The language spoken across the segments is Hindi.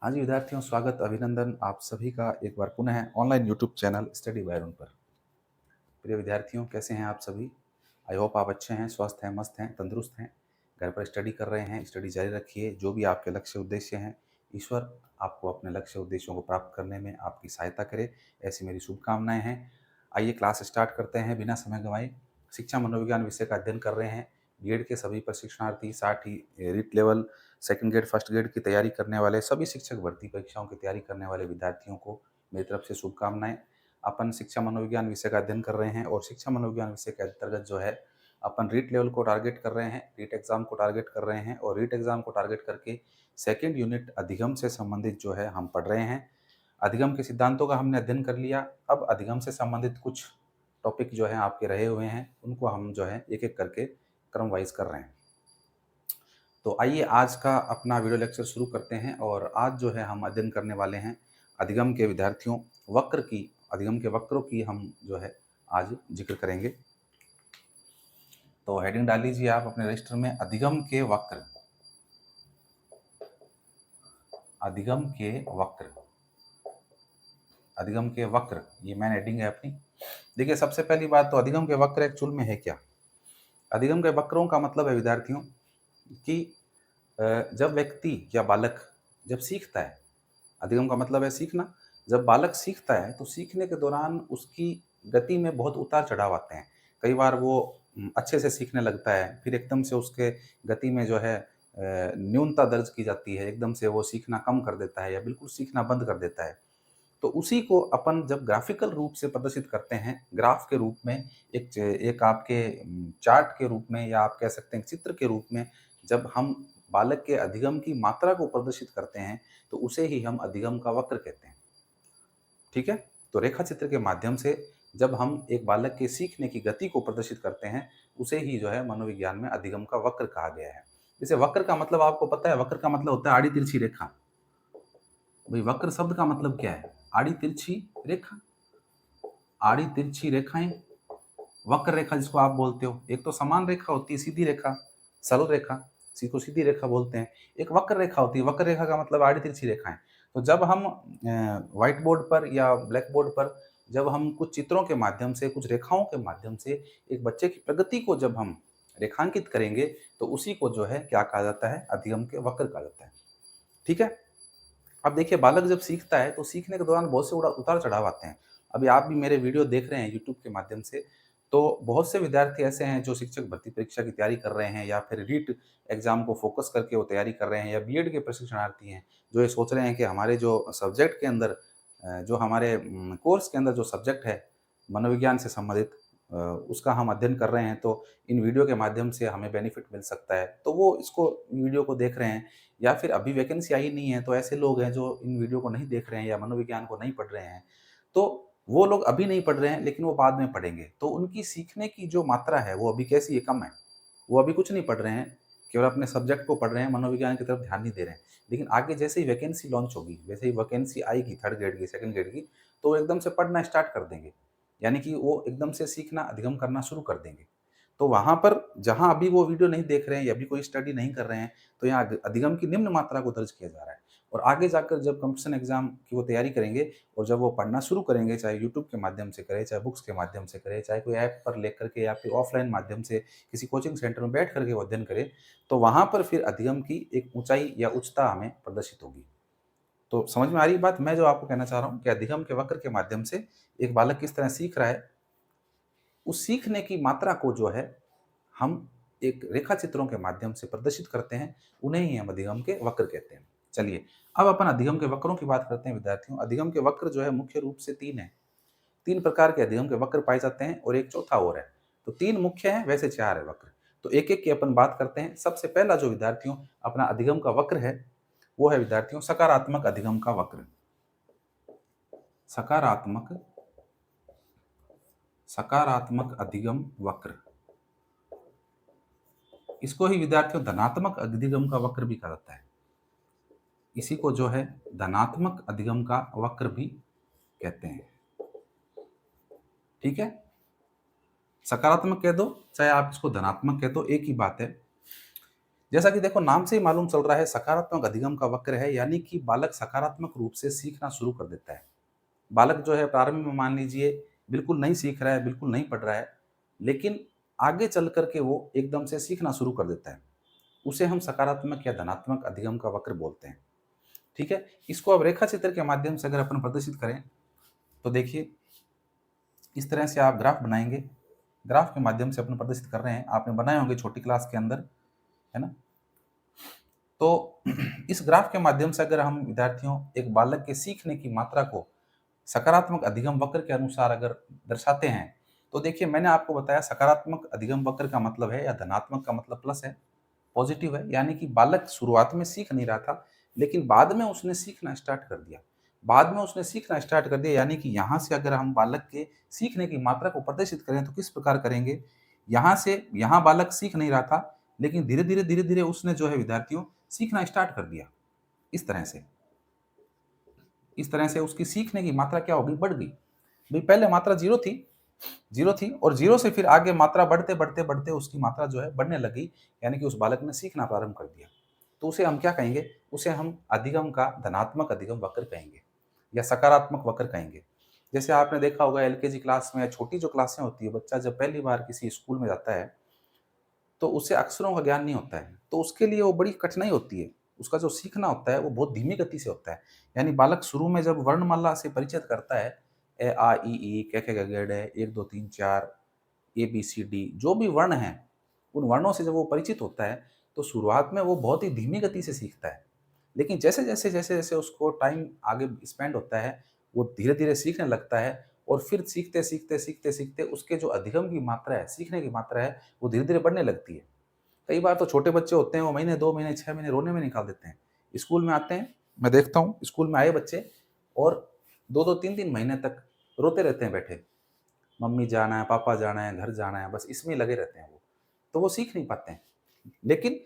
हाँ जी विद्यार्थियों, स्वागत अभिनंदन आप सभी का एक बार पुनः online YouTube channel study bye पर। प्रिय विद्यार्थियों, कैसे हैं आप सभी? आई होप आप अच्छे हैं, स्वस्थ हैं, मस्त हैं, तंदुरुस्त हैं। घर पर स्टडी कर रहे हैं, स्टडी जारी रखिए। जो भी आपके लक्ष्य उद्देश्य हैं, ईश्वर आपको अपने लक्ष्य उद्देश्यों को प्राप्त करने में आपकी सहायता करे, ऐसी मेरी शुभकामनाएं हैं। आइए क्लास स्टार्ट करते हैं बिना समय गंवाए। शिक्षा मनोविज्ञान विषय का अध्ययन कर रहे हैं बीएड के सभी प्रशिक्षणार्थी, साथ ही REET level, second grade, first grade की तैयारी करने वाले सभी शिक्षक भर्ती परीक्षाओं की तैयारी करने वाले विद्यार्थियों को मेरी तरफ से शुभकामनाएं। अपन शिक्षा मनोविज्ञान विषय का अध्ययन कर रहे हैं और शिक्षा मनोविज्ञान विषय के अंतर्गत जो है अपन रीट लेवल को टारगेट कर रहे हैं, रीट एग्जाम को टारगेट कर रहे हैं और रीट एग्जाम को टारगेट करके सेकेंड यूनिट अधिगम से संबंधित जो है हम पढ़ रहे हैं। अधिगम के सिद्धांतों का हमने अध्ययन कर लिया। अब अधिगम से संबंधित कुछ टॉपिक जो है आपके रहे हुए हैं, उनको हम जो है एक एक करके क्रम वाइज कर रहे हैं। तो आइए आज का अपना वीडियो लेक्चर शुरू करते हैं। और आज जो है हम अध्ययन करने वाले हैं अधिगम के विद्यार्थियों वक्र की, अधिगम के वक्रों की हम जो है आज जिक्र करेंगे। तो हेडिंग डाल लीजिए आप अपने रजिस्टर में, अधिगम के वक्र, अधिगम के वक्र, अधिगम के वक्र, ये मैन हेडिंग है अपनी। देखिए, सबसे पहली बात तो अधिगम के वक्र एक्चुअल में है क्या? अधिगम के वक्रों का मतलब है विद्यार्थियों कि जब व्यक्ति या बालक जब सीखता है, अधिगम का मतलब है सीखना। जब बालक सीखता है तो सीखने के दौरान उसकी गति में बहुत उतार चढ़ाव आते हैं। कई बार वो अच्छे से सीखने लगता है, फिर एकदम से उसके गति में जो है न्यूनता दर्ज की जाती है, एकदम से वो सीखना कम कर देता है या बिल्कुल सीखना बंद कर देता है। तो उसी को अपन जब ग्राफिकल रूप से प्रदर्शित करते हैं, ग्राफ के रूप में, एक आपके चार्ट के रूप में, या आप कह सकते हैं चित्र के रूप में, जब हम बालक के अधिगम की मात्रा को प्रदर्शित करते हैं तो उसे ही हम अधिगम का वक्र कहते हैं। ठीक है? तो रेखा चित्र के माध्यम से जब हम एक बालक के सीखने की गति को प्रदर्शित करते हैं, उसे ही जो है मनोविज्ञान में अधिगम का वक्र कहा गया है। जैसे वक्र का मतलब आपको पता है, वक्र का मतलब होता है आड़ी तिरछी रेखा। भाई, वक्र शब्द का मतलब क्या है? आड़ी तिरछी रेखा। आड़ी तिरछी रेखाएं, वक्र रेखा जिसको आप बोलते हो। एक तो समान रेखा होती है, सीधी रेखा, सरल रेखा, इसी को सीधी रेखा बोलते हैं। एक वक्र रेखा होती है, वक्र रेखा का मतलब आड़ी तिरछी रेखाएं। तो जब हम व्हाइट बोर्ड पर या ब्लैक बोर्ड पर जब हम कुछ चित्रों के माध्यम से, कुछ रेखाओं के माध्यम से एक बच्चे की प्रगति को जब हम रेखांकित करेंगे तो उसी को जो है क्या कहा जाता है? अधिगम के वक्र कहा जाता है। ठीक है? अब देखिए, बालक जब सीखता है तो सीखने के दौरान बहुत से उतार चढ़ाव आते हैं। अभी आप भी मेरे वीडियो देख रहे हैं यूट्यूब के माध्यम से, तो बहुत से विद्यार्थी ऐसे हैं जो शिक्षक भर्ती परीक्षा की तैयारी कर रहे हैं या फिर रीट एग्जाम को फोकस करके वो तैयारी कर रहे हैं, या बीएड के प्रशिक्षणार्थी हैं जो ये सोच रहे हैं कि हमारे जो सब्जेक्ट के अंदर जो हमारे कोर्स के अंदर जो सब्जेक्ट है मनोविज्ञान से संबंधित, उसका हम अध्ययन कर रहे हैं, तो इन वीडियो के माध्यम से हमें बेनिफिट मिल सकता है। तो वो इसको वीडियो को देख रहे हैं। या फिर अभी वैकेंसी आई नहीं है, तो ऐसे लोग हैं जो इन वीडियो को नहीं देख रहे हैं या मनोविज्ञान को नहीं पढ़ रहे हैं। तो वो लोग अभी नहीं पढ़ रहे हैं, लेकिन वो बाद में पढ़ेंगे। तो उनकी सीखने की जो मात्रा है वो अभी कैसी है? कम है। वो अभी कुछ नहीं पढ़ रहे हैं, केवल अपने सब्जेक्ट को पढ़ रहे हैं, मनोविज्ञान की तरफ ध्यान नहीं दे रहे हैं। लेकिन आगे जैसे ही वैकेंसी लॉन्च होगी, वैसे ही वैकेंसी आएगी थर्ड ग्रेड की, सेकंड ग्रेड की, तो वो एकदम से पढ़ना स्टार्ट कर देंगे। यानी कि वो एकदम से सीखना, अधिगम करना शुरू कर देंगे। तो वहाँ पर जहाँ अभी वो वीडियो नहीं देख रहे हैं या अभी कोई स्टडी नहीं कर रहे हैं, तो यहाँ अधिगम की निम्न मात्रा को दर्ज किया जा रहा है। और आगे जाकर जब कॉम्पिटिशन एग्जाम की वो तैयारी करेंगे और जब वो पढ़ना शुरू करेंगे, चाहे यूट्यूब के माध्यम से करें, चाहे बुक्स के माध्यम से करें, चाहे कोई ऐप पर लेकर के या फिर ऑफलाइन माध्यम से किसी कोचिंग सेंटर में बैठ करके वो अध्ययन करें, तो वहाँ पर फिर अधिगम की एक ऊंचाई या उच्चता हमें प्रदर्शित होगी। तो समझ में आ रही है बात? मैं जो आपको कहना चाह रहा हूँ कि अधिगम के वक्र के माध्यम से एक बालक किस तरह सीख रहा है, उस सीखने की मात्रा को जो है हम एक रेखा चित्रों के माध्यम से प्रदर्शित करते हैं, उन्हें ही हम अधिगम के वक्र कहते हैं। चलिए, अब अपन अधिगम के वक्रों की बात करते हैं विद्यार्थियों। अधिगम के वक्र जो है मुख्य रूप से 3 हैं। 3 प्रकार के अधिगम के वक्र पाए जाते हैं और एक चौथा और है। तो 3 मुख्य हैं, वैसे 4 है वक्र। तो एक-एक की अपन बात करते हैं। सबसे पहला जो विद्यार्थियों अपना अधिगम का वक्र है, वो है विद्यार्थियों सकारात्मक अधिगम का वक्र। सकारात्मक सकारात्मक अधिगम वक्र। इसको ही विद्यार्थियों धनात्मक अधिगम का वक्र भी कहा जाता है। इसी को जो है धनात्मक अधिगम का वक्र भी कहते हैं। ठीक है? सकारात्मक कह दो चाहे आप इसको धनात्मक कह दो, एक ही बात है। जैसा कि देखो नाम से ही मालूम चल रहा है, सकारात्मक अधिगम का वक्र है, यानी कि बालक सकारात्मक रूप से सीखना शुरू कर देता है। बालक जो है प्रारंभ में मान लीजिए बिल्कुल नहीं सीख रहा है, बिल्कुल नहीं पढ़ रहा है, लेकिन आगे चल कर के वो एकदम से सीखना शुरू कर देता है। उसे हम सकारात्मक या धनात्मक अधिगम का वक्र बोलते हैं। ठीक है? इसको अब रेखा चित्र के माध्यम से अगर अपन प्रदर्शित करें, तो देखिए इस तरह से आप ग्राफ बनाएँगे। ग्राफ के माध्यम से अपन प्रदर्शित कर रहे हैं, आपने बनाए होंगे छोटी क्लास के अंदर, है ना? तो इस ग्राफ के माध्यम से अगर हम विद्यार्थियों एक बालक के सीखने की मात्रा को सकारात्मक अधिगम वक्र के अनुसार अगर दर्शाते हैं, तो देखिए मैंने आपको बताया सकारात्मक अधिगम वक्र का मतलब है या धनात्मक का मतलब प्लस है, पॉजिटिव है, यानी कि बालक शुरुआत में सीख नहीं रहा था, लेकिन बाद में उसने सीखना स्टार्ट कर दिया। बाद में उसने सीखना स्टार्ट कर दिया, यानी कि यहाँ से अगर हम बालक के सीखने की मात्रा को प्रदर्शित करें तो किस प्रकार करेंगे? यहाँ से यहाँ बालक सीख नहीं रहा था, लेकिन धीरे-धीरे उसने जो है विद्यार्थियों सीखना स्टार्ट कर दिया। इस तरह से। इस तरह से उसकी सीखने की मात्रा क्या हो गई? बढ़ गई। भई पहले मात्रा 0 थी और 0 से फिर आगे मात्रा बढ़ते उसकी मात्रा जो है बढ़ने लगी, यानी कि उस बालक ने सीखना प्रारंभ कर दिया। तो उसे हम क्या कहेंगे? उसे हम अधिगम का धनात्मक अधिगम वक्र कहेंगे या सकारात्मक वक्र कहेंगे। जैसे आपने देखा होगा एलकेजी क्लास में, छोटी जो क्लासें होती है, बच्चा जब पहली बार किसी स्कूल में जाता है, तो उसे अक्षरों का ज्ञान नहीं होता है, तो उसके लिए वो बड़ी कठिनाई होती है। उसका जो सीखना होता है वो बहुत धीमी गति से होता है। यानी बालक शुरू में जब वर्णमाला से परिचित करता है, ए, आ, इ, ई, क, ख, ग, घ, ड़, 1, 2, 3, 4, ए, बी, सी, डी जो भी वर्ण हैं, उन वर्णों से जब वो परिचित होता है, तो शुरुआत में वो बहुत ही धीमी गति से सीखता है। लेकिन जैसे-जैसे उसको टाइम आगे स्पेंड होता है, वो धीरे-धीरे सीखने लगता है और फिर सीखते-सीखते उसके जो अधिगम की मात्रा है, सीखने की मात्रा है, वो धीरे-धीरे बढ़ने लगती है। कई बार तो छोटे बच्चे होते हैं, वो महीने, 2 महीने, 6 महीने रोने में निकाल देते हैं। स्कूल में आते हैं, मैं देखता हूँ स्कूल में आए बच्चे और 2-2 3-3 महीने तक रोते रहते हैं बैठे। मम्मी जाना है, पापा जाना है, घर जाना है, बस इसमें ही लगे रहते हैं वो। तो वो सीख नहीं पाते हैं। लेकिन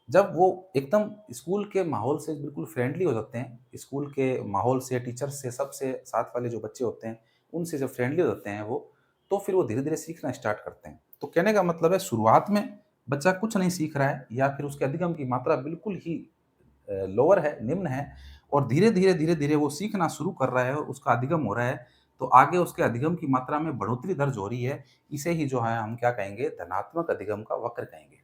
जब वो एकदम स्कूल के माहौल से बिल्कुल फ्रेंडली हो जाते हैं, स्कूल के माहौल से, टीचर्स से, सबसे साथ वाले जो बच्चे होते हैं, उनसे जब फ्रेंडली हो जाते हैं वो, तो फिर वो धीरे-धीरे सीखना स्टार्ट करते हैं। तो कहने का मतलब है शुरुआत में बच्चा कुछ नहीं सीख रहा है या फिर उसके अधिगम की मात्रा बिल्कुल ही लोअर है, निम्न है और धीरे-धीरे वो सीखना शुरू कर रहा है और उसका अधिगम हो रहा है, तो आगे उसके अधिगम की मात्रा में बढ़ोतरी दर्ज हो रही है। इसे ही जो है हम क्या कहेंगे? धनात्मक अधिगम का वक्र कहेंगे।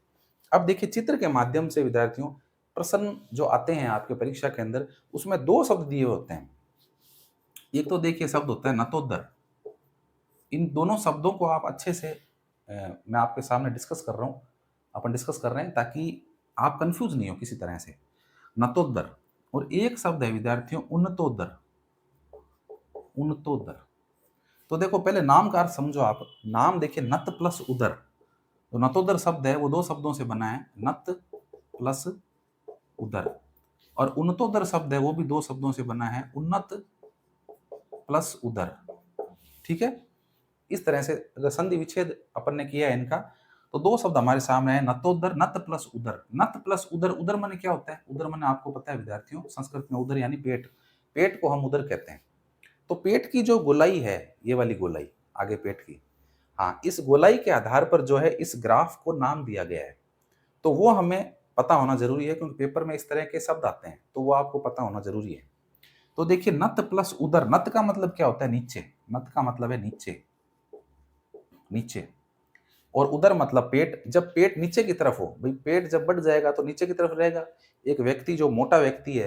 अब देखिए चित्र के माध्यम से विद्यार्थियों प्रश्न जो आते हैं आपके परीक्षा के अंदर, उसमें 2 शब्द दिए होते हैं। एक तो देखिए शब्द होता है नतोदर। इन दोनों शब्दों को आप अच्छे से मैं आपके सामने डिस्कस कर रहा हूँ, अपन डिस्कस कर रहे हैं ताकि आप कन्फ्यूज़ नहीं हो किसी तरह से। नतोदर और एक शब्द है विद्यार्थियों उन्नतोदर, उन्नतोदर। तो देखो पहले नाम का अर्थ समझो आप। नाम देखिए नत प्लस उदर। तो नतोदर शब्द है वो 2 शब्दों से बना है, नत प्लस उदर। और उन्नतोदर शब्द है वो भी 2 शब्दों से बना है, उन्नत प्लस उदर। ठीक है? इस तरह से अगर संधि विच्छेद अपन ने किया है इनका, तो 2 शब्द हमारे सामने है नतोदर, नत प्लस उदर। नत प्लस उदर, उदर माने क्या होता है? उदर माने आपको पता है विद्यार्थियों, संस्कृत में उदर यानी पेट। पेट को हम उदर कहते हैं। तो पेट की जो गोलाई है, ये वाली गोलाई, आगे पेट की, हाँ, इस गोलाई के आधार पर जो है इस ग्राफ को नाम दिया गया है। तो वो हमें पता होना ज़रूरी है क्योंकि पेपर में इस तरह के शब्द आते हैं, तो वो आपको पता होना ज़रूरी है। तो देखिए नत प्लस उदर, नत का मतलब क्या होता है? नीचे। नत का मतलब है नीचे, नीचे। और उदर मतलब पेट। जब पेट नीचे की तरफ हो, भाई पेट जब बढ़ जाएगा तो नीचे की तरफ रहेगा। एक व्यक्ति जो मोटा व्यक्ति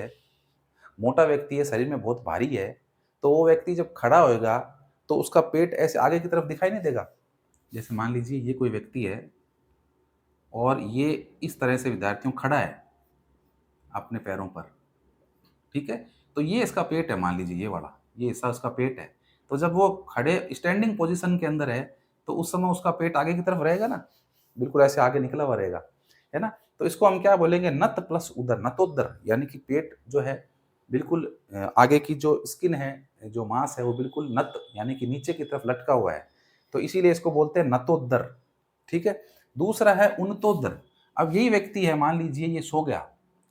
है, शरीर में बहुत भारी है, तो वो व्यक्ति जब खड़ा होएगा, तो उसका पेट ऐसे आगे की तरफ दिखाई नहीं देगा। जैसे मान लीजिए ये कोई व्यक्ति है और ये इस तरह से विद्यार्थियों खड़ा है अपने पैरों पर, ठीक है? तो ये इसका पेट है, मान लीजिए ये वाला, ये हिस्सा उसका पेट है। तो जब वो खड़े स्टैंडिंग पोज़ीशन के अंदर है, तो उस समय उसका पेट आगे की तरफ रहेगा ना, बिल्कुल ऐसे आगे निकला हुआ रहेगा, है ना? तो इसको हम क्या बोलेंगे? नत प्लस उदर, नतोदर, यानी कि पेट जो है बिल्कुल आगे की जो स्किन है, जो मांस है वो बिल्कुल नत यानी कि नीचे की तरफ लटका हुआ है। तो इसीलिए इसको बोलते हैं नतोदर, ठीक है? दूसरा है उन्नतोदर। अब यही व्यक्ति है, मान लीजिए ये सो गया,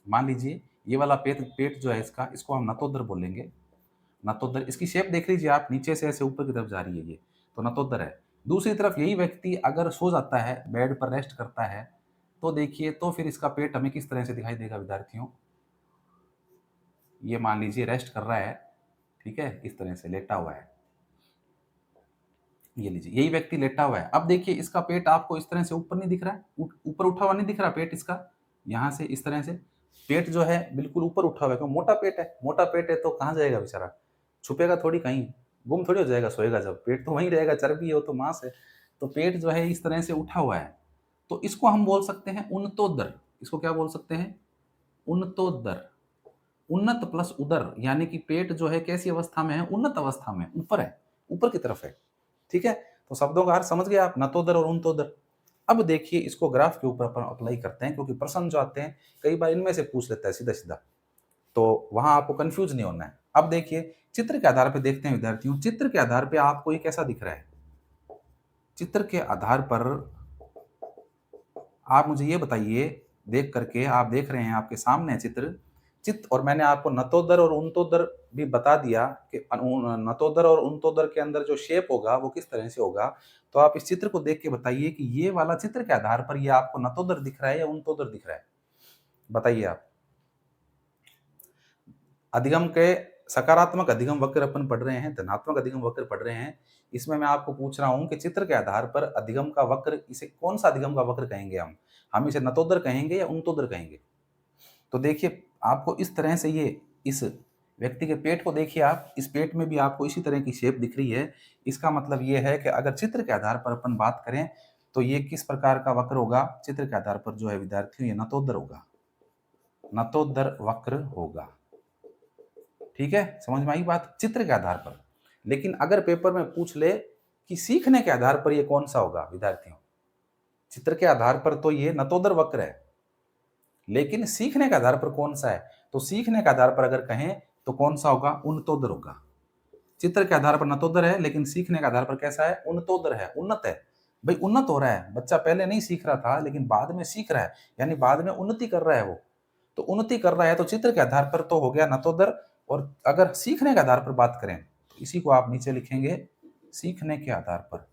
मान लीजिए ये वाला पेट पेट जो है इसका, इसको हम नतोदर बोलेंगे। नतोदर, इसकी शेप देख लीजिए आप, नीचे से ऐसे ऊपर की तरफ जा रही है ये, तो नतोदर है। दूसरी तरफ यही व्यक्ति अगर सो जाता है, बेड पर रेस्ट करता है, तो देखिए, तो फिर इसका पेट हमें किस तरह से दिखाई देगा विद्यार्थियों? ये मान लीजिए रेस्ट कर रहा है, ठीक है, इस तरह से लेटा हुआ है। ये लीजिए, यही व्यक्ति लेटा हुआ है। अब देखिए, इसका पेट आपको इस तरह से ऊपर नहीं दिख रहा है, ऊपर उठा हुआ नहीं दिख रहा पेट इसका, यहाँ से इस तरह से पेट जो है बिल्कुल ऊपर उठा हुआ है, क्योंकि मोटा पेट है। मोटा पेट है तो कहाँ जाएगा बेचारा? छुपेगा थोड़ी कहीं, गुम थोड़ी हो जाएगा सोएगा जब, पेट तो वहीं रहेगा, चर्बी है वो तो मांस है। तो पेट जो है इस तरह से उठा हुआ है, तो इसको हम बोल सकते हैं उन्नतोदर। इसको क्या बोल सकते हैं? उन्नतोदर। उन्नत प्लस उदर, यानी कि पेट जो है कैसी अवस्था में है? उन्नत अवस्था में, ऊपर है, ऊपर की तरफ है, ठीक है। तो शब्दों का अर्थ समझ गए आप, नतोदर और उन्नतोदर। अब देखिए, इसको ग्राफ के ऊपर अपन अप्लाई करते हैं, क्योंकि प्रश्न जो आते हैं कई बार इनमें से पूछ लेता है सीधा सीधा, तो वहां आपको कंफ्यूज नहीं होना है। अब देखिए, चित्र के आधार पर देखते हैं विद्यार्थियों, चित्र के आधार पर आपको ये कैसा दिख रहा है? चित्र के आधार पर आप मुझे ये बताइए, देख करके, आप देख रहे हैं आपके सामने चित्र, और मैंने आपको नतोदर और उन्नतोदर भी बता दिया कि नतोदर और उन्नतोदर के अंदर जो शेप होगा वो किस तरह से होगा। तो आप इस चित्र को देख के बताइए कि ये वाला चित्र के आधार पर ये आपको नतोदर दिख रहा है या उन्नतोदर दिख रहा है? बताइए आप। अधिगम के सकारात्मक अधिगम वक्र अपन पढ़ रहे हैं, धनात्मक अधिगम वक्र पढ़ रहे हैं। इसमें मैं आपको पूछ रहा हूं कि चित्र के आधार पर अधिगम का वक्र, इसे कौन सा अधिगम का वक्र कहेंगे हम इसे नतोदर कहेंगे या उन्नतोदर कहेंगे? तो देखिए, आपको इस तरह से ये, इस व्यक्ति के पेट को देखिए आप, इस पेट में भी आपको इसी तरह की शेप दिख रही है। इसका मतलब ये है कि अगर चित्र के आधार पर अपन बात करें तो ये किस प्रकार का वक्र होगा? चित्र के आधार पर जो है विद्यार्थियों, ये नतोदर होगा, नतोदर वक्र होगा, ठीक है। समझ में आई बात? चित्र के आधार पर। लेकिन अगर पेपर में पूछ ले कि सीखने के आधार पर ये कौन सा होगा विद्यार्थियों, चित्र के आधार पर तो ये नतोदर वक्र है, लेकिन सीखने के आधार पर कौन सा है? तो सीखने के आधार पर अगर कहें तो कौन सा होगा? उन्नतोदर होगा। चित्र के आधार पर नतोदर है, लेकिन सीखने के आधार पर कैसा है? उन्नतोदर है, उन्नत है। भाई उन्नत हो रहा है बच्चा, पहले नहीं सीख रहा था लेकिन बाद में सीख रहा है, यानी बाद में उन्नति कर रहा है वो। तो उन्नति कर रहा है तो चित्र के आधार पर तो हो गया नतोदर। और अगर सीखने के आधार पर बात करें तो इसी को आप नीचे लिखेंगे, सीखने के आधार पर,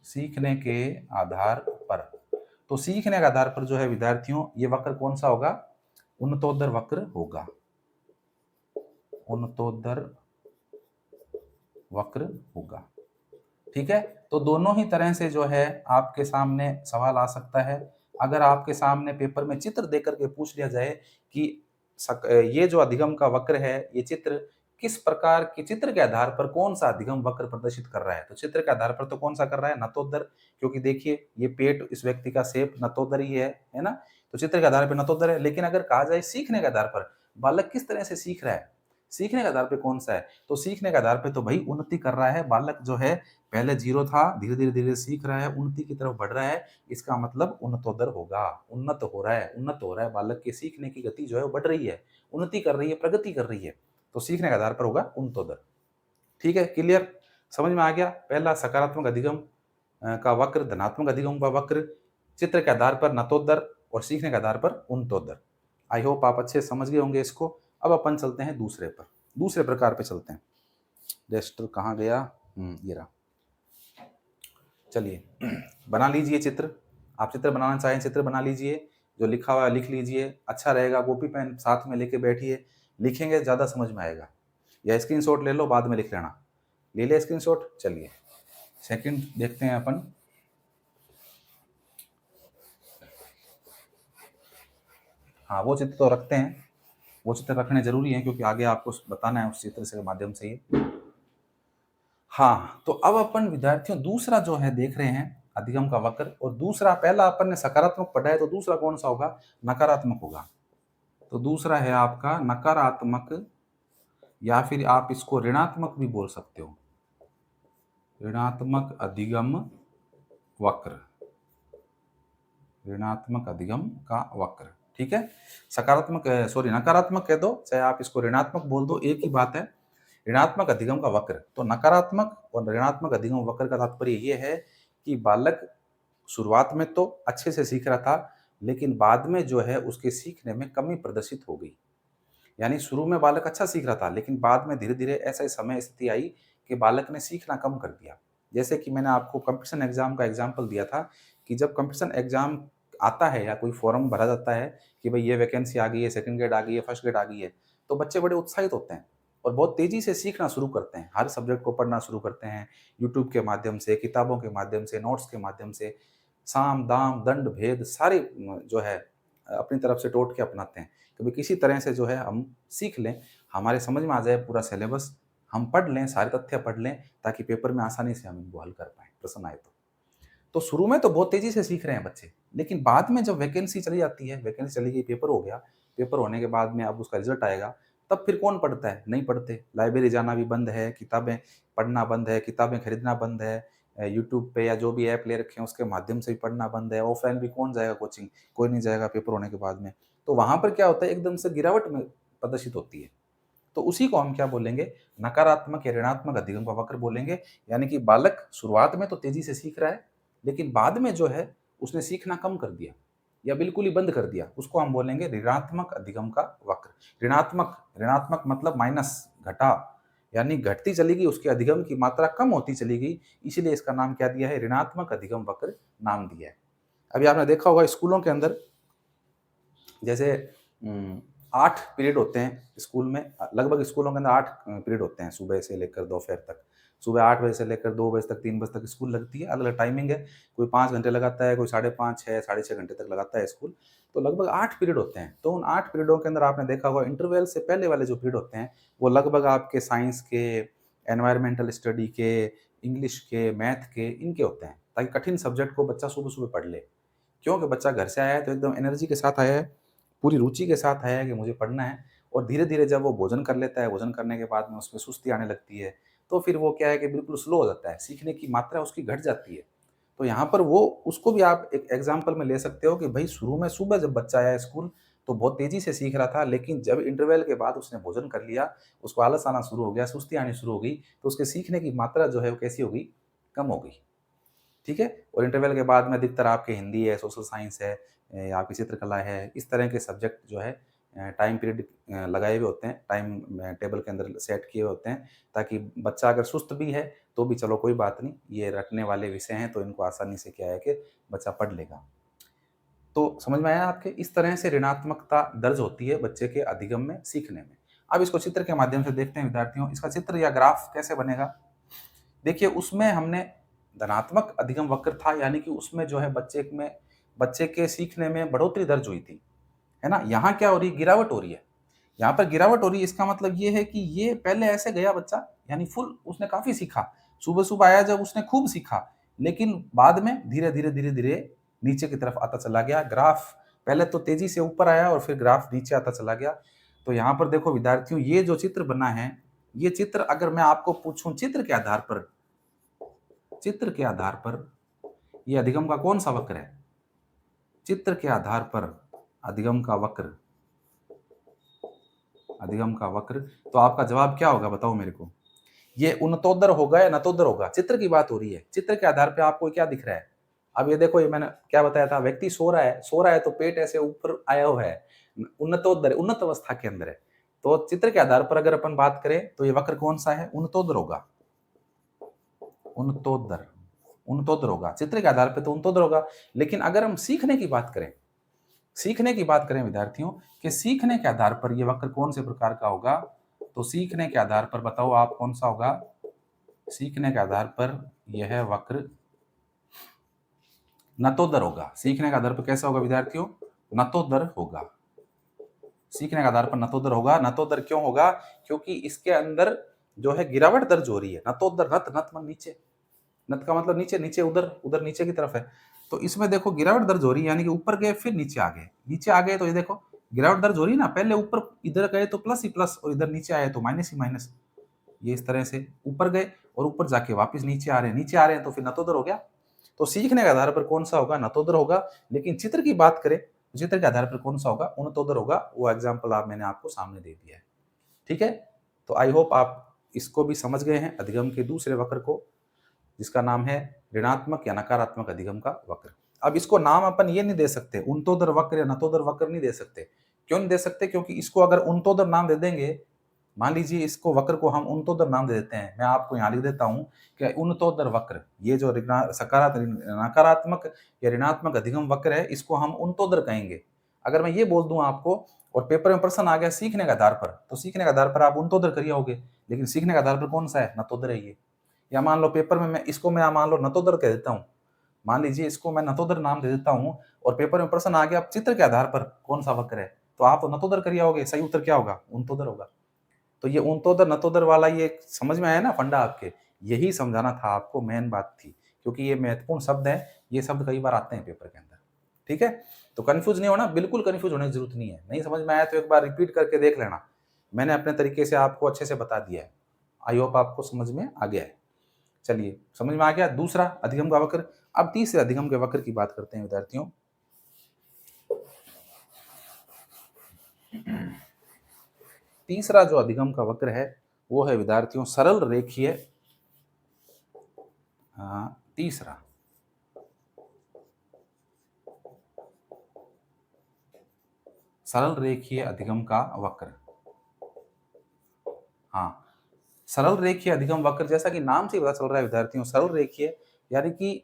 सीखने के आधार पर। तो सीखने के आधार पर जो है विद्यार्थियों, ये वक्र कौन सा होगा? उन्नतोदर वक्र होगा, उन्नतोदर वक्र होगा, ठीक है। तो दोनों ही तरह से जो है आपके सामने सवाल आ सकता है। अगर आपके सामने पेपर में चित्र देकर के पूछ लिया जाए कि ये जो अधिगम का वक्र है, ये चित्र किस प्रकार के, चित्र के आधार पर कौन सा अधिगम वक्र प्रदर्शित कर रहा है, तो चित्र के आधार पर तो कौन सा कर रहा है? नतोदर, क्योंकि देखिए ये पेट, इस व्यक्ति का शेप नतोदर ही है ना। तो चित्र के आधार पर नतोदर है। लेकिन अगर कहा जाए सीखने के आधार पर, बालक किस तरह से सीख रहा है, सीखने के आधार पर कौन सा है? तो सीखने के आधार पर तो भाई उन्नति कर रहा है बालक, जो है पहले जीरो था, धीरे धीरे धीरे सीख रहा है, उन्नति की तरफ बढ़ रहा है। इसका मतलब उन्नतोदर होगा, उन्नत हो रहा है, उन्नत हो रहा है, बालक की सीखने की गति जो है वो बढ़ रही है, उन्नति कर रही है, प्रगति कर रही है। तो सीखने के आधार पर होगा उन्नतोदर, ठीक है। क्लियर? समझ में आ गया? पहला सकारात्मक अधिगम का वक्र, धनात्मक अधिगम का वक्र, चित्र के आधार पर नतोदर और सीखने के आधार पर उन्नतोदर। आई होप आप अच्छे समझ गए होंगे इसको। अब अपन चलते हैं दूसरे पर, दूसरे प्रकार पे चलते हैं। रेस्टर कहाँ गया? ये रहा। चलिए बना लीजिए चित्र। आप चित्र बनाना चाहें चित्र बना लीजिए, जो लिखा हुआ है लिख लीजिए, अच्छा रहेगा। कॉपी पेन साथ में लेके बैठिए, लिखेंगे ज़्यादा समझ में आएगा। या स्क्रीनशॉट ले लो, बाद में लिख लेना। ले लिया स्क्रीनशॉट? चलिए सेकंड देखते हैं अपन। हाँ, वो चित्र तो रखते हैं, वो चित्र रखने जरूरी है, क्योंकि आगे आपको बताना है उस चित्र से माध्यम से ही। हाँ, तो अब अपन विद्यार्थियों दूसरा जो है देख रहे हैं अधिगम का वक्र। और दूसरा, पहला अपन ने सकारात्मक पढ़ा है, तो दूसरा कौन सा होगा? नकारात्मक होगा। तो दूसरा है आपका नकारात्मक, या फिर आप इसको ऋणात्मक भी बोल सकते हो, ऋणात्मक अधिगम वक्र, ऋणात्मक अधिगम का वक्र, ठीक है। सकारात्मक, सॉरी नकारात्मक कह दो, चाहे आप इसको ऋणात्मक बोल दो, एक ही बात है। ऋणात्मक अधिगम का वक्र। तो नकारात्मक और ऋणात्मक अधिगम वक्र का तात्पर्य ये है कि बालक शुरुआत में तो अच्छे से सीख रहा था, लेकिन बाद में जो है उसके सीखने में कमी प्रदर्शित हो गई। यानी शुरू में बालक अच्छा सीख रहा था, लेकिन बाद में धीरे धीरे ऐसा समय स्थिति आई कि बालक ने सीखना कम कर दिया। जैसे कि मैंने आपको कंपटीशन एग्जाम का एग्जाम्पल दिया था कि जब कंपटीशन एग्जाम आता है या कोई फॉर्म भरा जाता है कि भाई ये वैकेंसी आ गई है, सेकंड ग्रेड आ गई है, फर्स्ट ग्रेड आ गई है, तो बच्चे बड़े उत्साहित होते हैं और बहुत तेजी से सीखना शुरू करते हैं, हर सब्जेक्ट को पढ़ना शुरू करते हैं, यूट्यूब के माध्यम से, किताबों के माध्यम से, नोट्स के माध्यम से, साम दाम दंड भेद सारे जो है अपनी तरफ से टोटके अपनाते हैं कि भाई किसी तरह से जो है हम सीख लें, हमारे समझ में आ जाए पूरा सिलेबस, हम पढ़ लें, सारे तथ्य पढ़ लें, ताकि पेपर में आसानी से हम इनको हल कर पाएँ, प्रश्न आए तो। तो शुरू में तो बहुत तेज़ी से सीख रहे हैं बच्चे, लेकिन बाद में जब वैकेंसी चली जाती है, वैकेंसी चली गई, पेपर हो गया, पेपर होने के बाद में अब उसका रिज़ल्ट आएगा, तब फिर कौन पढ़ता है? नहीं पढ़ते। लाइब्रेरी जाना भी बंद है, किताबें पढ़ना बंद है, किताबें खरीदना बंद है, यूट्यूब पे या जो भी ऐप ले रखे हैं उसके माध्यम से भी पढ़ना बंद है, ऑफ़लाइन भी कौन जाएगा कोचिंग? कोई नहीं जाएगा पेपर होने के बाद में। तो वहाँ पर क्या होता है, एकदम से गिरावट में प्रदर्शित होती है। तो उसी को हम क्या बोलेंगे, नकारात्मक या ऋणात्मक अधिगम का वक्र बोलेंगे। यानी कि बालक शुरुआत में तो तेजी से सीख रहा है, लेकिन बाद में जो है उसने सीखना कम कर दिया या बिल्कुल ही बंद कर दिया, उसको हम बोलेंगे ऋणात्मक अधिगम का वक्र। ऋणात्मक ऋणात्मक मतलब माइनस, घटा, यानी घटती चली गई, उसके अधिगम की मात्रा कम होती चली गई, इसीलिए इसका नाम क्या दिया है, ऋणात्मक अधिगम वक्र नाम दिया है। अभी आपने देखा होगा स्कूलों के अंदर जैसे 8 पीरियड होते हैं स्कूल में, लगभग स्कूलों के अंदर 8 पीरियड होते हैं सुबह से लेकर दोपहर तक। सुबह 8 बजे से लेकर 2 बजे तक, 3 बजे तक स्कूल लगती है, अलग-अलग टाइमिंग है। कोई 5 घंटे लगाता है, कोई 5.5, 6, साढ़े 6 घंटे तक लगाता है स्कूल। तो लगभग 8 पीरियड होते हैं। तो उन 8 पीरियडों के अंदर आपने देखा होगा इंटरवल से पहले वाले जो पीरियड होते हैं, वो लगभग आपके साइंस के, एनवायरमेंटल स्टडी के, इंग्लिश के, मैथ के, इनके होते हैं, ताकि कठिन सब्जेक्ट को बच्चा सुबह-सुबह पढ़ ले। क्योंकि बच्चा घर से आया है तो एकदम एनर्जी के साथ आया है, पूरी रुचि के साथ आया है कि मुझे पढ़ना है, और धीरे-धीरे जब वो भोजन कर लेता है, भोजन करने के बाद में उसमें सुस्ती आने लगती है, तो फिर वो क्या है कि बिल्कुल स्लो हो जाता है, सीखने की मात्रा उसकी घट जाती है। तो यहाँ पर वो उसको भी आप एक एग्ज़ाम्पल में ले सकते हो कि भई शुरू में सुबह जब बच्चा आया स्कूल, तो बहुत तेज़ी से सीख रहा था, लेकिन जब इंटरवल के बाद उसने भोजन कर लिया, उसको आलस आना शुरू हो गया, सुस्ती आनी शुरू हो गई, तो उसके सीखने की मात्रा जो है वो कैसी हो गई? कम हो गई। ठीक है? और इंटरवल के बाद में अधिकतर आपके हिंदी है, सोशल साइंस है, आपकी चित्रकला है, इस तरह के सब्जेक्ट जो है टाइम पीरियड लगाए हुए होते हैं, टाइम टेबल के अंदर सेट किए हुए होते हैं, ताकि बच्चा अगर सुस्त भी है, तो भी चलो कोई बात नहीं, ये रटने वाले विषय हैं, तो इनको आसानी से क्या है कि बच्चा पढ़ लेगा। तो समझ में आया आपके? इस तरह से ऋणात्मकता दर्ज होती है बच्चे के अधिगम में, सीखने में। अब इसको चित्र के माध्यम से देखते हैं विद्यार्थियों, इसका चित्र या ग्राफ कैसे बनेगा? देखिए, उसमें हमने धनात्मक अधिगम वक्र था, यानी कि उसमें जो है बच्चे के सीखने में बढ़ोतरी दर्ज हुई थी, है ना? यहाँ क्या हो रही है? गिरावट हो रही है। यहाँ पर गिरावट हो रही है, इसका मतलब ये है कि ये पहले ऐसे गया बच्चा, यानी फुल उसने काफ़ी सीखा। सुबह-सुबह आया जब उसने खूब सीखा, लेकिन बाद में धीरे-धीरे, धीरे-धीरे नीचे की तरफ आता चला गया। ग्राफ पहले तो तेज़ी से ऊपर आया और फिर ग्राफ नीचे आता चला गया। तो यहाँ पर देखो विद्यार्थियों, ये जो चित्र बना है, ये चित्र अगर मैं आपको पूछूँ चित्र के आधार पर ये अधिगम का कौन-सा वक्र है? चित्र के आधार पर अधिगम का वक्र, अधिगम का वक्र, तो आपका जवाब क्या होगा बताओ मेरे को? ये उन्नतोत्तर होगा या नतोत्तर होगा? चित्र की बात हो रही है। चित्र के आधार पे आपको क्या दिख रहा है? अब ये देखो, ये मैंने क्या बताया था, व्यक्ति सो रहा है तो पेट ऐसे ऊपर आया हुआ है। उन्नतोत्तर, उन्नत अवस्था के अंदर है। तो चित्र के आधार पर अगर अपन बात करें तो ये वक्र कौन-सा है? उन्नतोत्तर होगा। उन्नतोत्तर, उन्नतोत्तर होगा। चित्र के आधार पे तो उन्नतोत्तर होगा। लेकिन अगर हम सीखने की बात करें विद्यार्थियों, कि सीखने के आधार पर ये वक्र कौन से प्रकार का होगा? तो सीखने के आधार पर बताओ आप कौन सा होगा? सीखने के आधार पर यह वक्र नतोदर होगा। सीखने के आधार पर कैसा होगा विद्यार्थियों? नतोदर होगा। सीखने के आधार पर नतोदर होगा। नतोदर क्यों होगा? क्योंकि इसके अंदर जो है गिरावट दर्ज हो रही है। नतोदर, नत नत मन नीचे, नत का मतलब नीचे, नीचे उधर, उधर नीचे की तरफ है। तो इसमें देखो गिरावट दर्ज हो रही है, यानी कि ऊपर गए फिर नीचे आ गए, नीचे आ गए, तो ये देखो गिरावट दर्ज हो रही है ना, पहले ऊपर इधर गए तो प्लस ही प्लस, और इधर नीचे आए तो माइनस ही माइनस। ये इस तरह से ऊपर गए और ऊपर जाके वापस नीचे आ रहे हैं, नीचे आ रहे हैं, तो फिर नतोदर हो गया। तो सीखने के आधार पर कौन सा होगा? नतोदर होगा। लेकिन चित्र की बात करें, चित्र के आधार पर कौन सा होगा? उन्नतोदर होगा। वो एग्जाम्पल आप मैंने आपको सामने दे दिया है। ठीक है? तो आई होप आप इसको भी समझ गए हैं, अधिगम के दूसरे वक्र को, जिसका नाम है ऋणात्मक या नकारात्मक अधिगम का वक्र। अब इसको नाम अपन ये नहीं दे सकते, उन्नतोदर वक्र या नतोदर वक्र नहीं दे सकते। क्यों नहीं दे सकते? क्योंकि इसको अगर उन्नतोदर नाम दे देंगे मान लीजिए इसको वक्र को हम उनतोदर नाम दे देते हैं। मैं आपको यहाँ लिख देता हूँ कि उनतोदर वक्र, ये जो नकारात्मक या ऋणात्मक अधिगम वक्र है, इसको हम उनतोदर कहेंगे। अगर मैं ये बोल दूं आपको और पेपर में प्रश्न आ गया सीखने के आधार पर, तो सीखने के आधार पर आप उनतोदर करिए होगे, लेकिन सीखने के आधार पर कौन सा है? नतोदर है ये। या मान लो पेपर में मैं मान लो नतोदर कह देता हूँ, मान लीजिए इसको मैं नतोदर नाम दे देता हूँ और पेपर में प्रश्न आ गया चित्र के आधार पर कौन सा वक्र है, तो आप नतोदर करिए होगे। सही उत्तर क्या होगा? उनतोदर होगा। तो ये उनतोदर नतोदर वाला ये समझ में आया ना फंडा आपके? यही समझाना था आपको, मेन बात थी, क्योंकि ये महत्वपूर्ण शब्द है, ये शब्द कई बार आते हैं पेपर के अंदर। ठीक है, तो कंफ्यूज नहीं होना, बिल्कुल कंफ्यूज होने की जरूरत नहीं है। नहीं समझ में आया तो एक बार रिपीट करके देख लेना, मैंने अपने तरीके से आपको अच्छे से बता दिया है। आई होप आपको समझ में आ गया है। चलिए, समझ में आ गया दूसरा अधिगम का वक्र। अब तीसरे अधिगम के वक्र की बात करते हैं विद्यार्थियों। तीसरा जो अधिगम का वक्र है वो है विद्यार्थियों सरल रेखीय, तीसरा सरल रेखीय अधिगम का वक्र। हाँ, सरल रेखीय अधिगम वक्र, जैसा कि नाम से पता चल रहा है विद्यार्थियों, सरल रेखीय यानी कि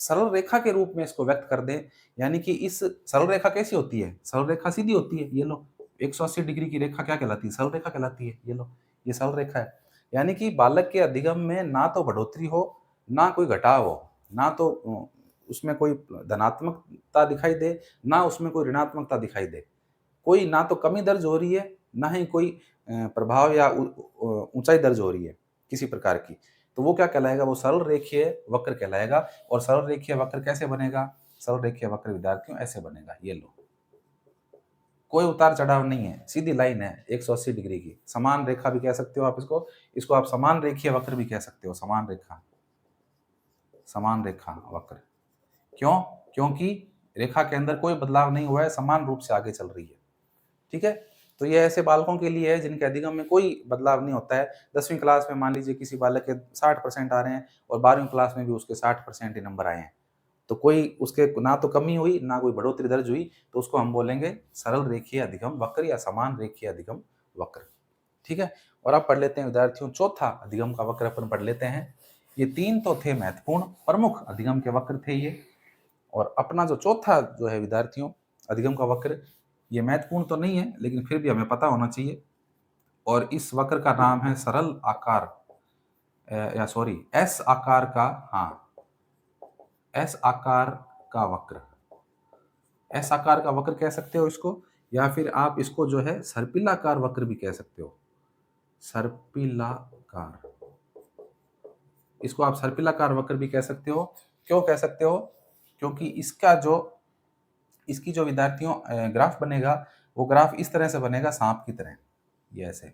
सरल रेखा के रूप में इसको व्यक्त कर दें। यानी कि इस सरल रेखा कैसी होती है? सरल रेखा सीधी होती है। ये लो 180 डिग्री की रेखा क्या कहलाती है? सरल रेखा कहलाती है। ये लो, ये सरल रेखा है। यानी कि बालक के अधिगम में ना तो बढ़ोतरी हो, ना कोई घटाव हो, ना तो उसमें कोई धनात्मकता दिखाई दे, ना उसमें कोई ऋणात्मकता दिखाई दे। कोई ना तो कमी दर्ज हो रही है, ना ही कोई प्रभाव या ऊंचाई दर्ज हो रही है किसी प्रकार की। तो वो क्या कहलाएगा? वो सरल रेखीय वक्र कहलाएगा। और सरल रेखीय वक्र कैसे बनेगा? सरल रेखीय वक्र विद्यार्थियों ऐसे बनेगा। ये लो, कोई उतार चढ़ाव नहीं है, सीधी लाइन है 180 डिग्री की। समान रेखा भी कह सकते हो आप इसको, इसको आप समान रेखीय वक्र भी कह सकते हो। समान रेखा, समान रेखा वक्र। क्यों? क्योंकि रेखा के अंदर कोई बदलाव नहीं हुआ है, समान रूप से आगे चल रही है। ठीक है, तो ये ऐसे बालकों के लिए है जिनके अधिगम में कोई बदलाव नहीं होता है। 10वीं क्लास में मान लीजिए किसी बालक के 60% आ रहे हैं और 12वीं क्लास में भी उसके 60% ही नंबर आए हैं, तो कोई उसके ना तो कमी हुई, ना कोई बढ़ोतरी दर्ज हुई, तो उसको हम बोलेंगे सरल रेखीय अधिगम वक्र या समान रेखीय अधिगम वक्र। ठीक है, और अब पढ़ लेते हैं विद्यार्थियों चौथा अधिगम का वक्र अपन पढ़ लेते हैं। ये तीन तो थे महत्वपूर्ण प्रमुख अधिगम के वक्र थे ये, और अपना जो चौथा जो है विद्यार्थियों अधिगम का वक्र, ये महत्वपूर्ण तो नहीं है लेकिन फिर भी हमें पता होना चाहिए, और इस वक्र का नाम है सरल आकार, या सॉरी एस आकार का, हाँ एस आकार का वक्र। एस आकार का वक्र कह सकते हो इसको, या फिर आप इसको जो है सर्पिलाकार वक्र भी कह सकते हो। सर्पिलाकार, इसको आप सर्पिलाकार वक्र भी कह सकते हो। क्यों कह सकते हो? क्योंकि इसकी जो विद्यार्थियों ग्राफ बनेगा, वो ग्राफ इस तरह से बनेगा, सांप की तरह, ये ऐसे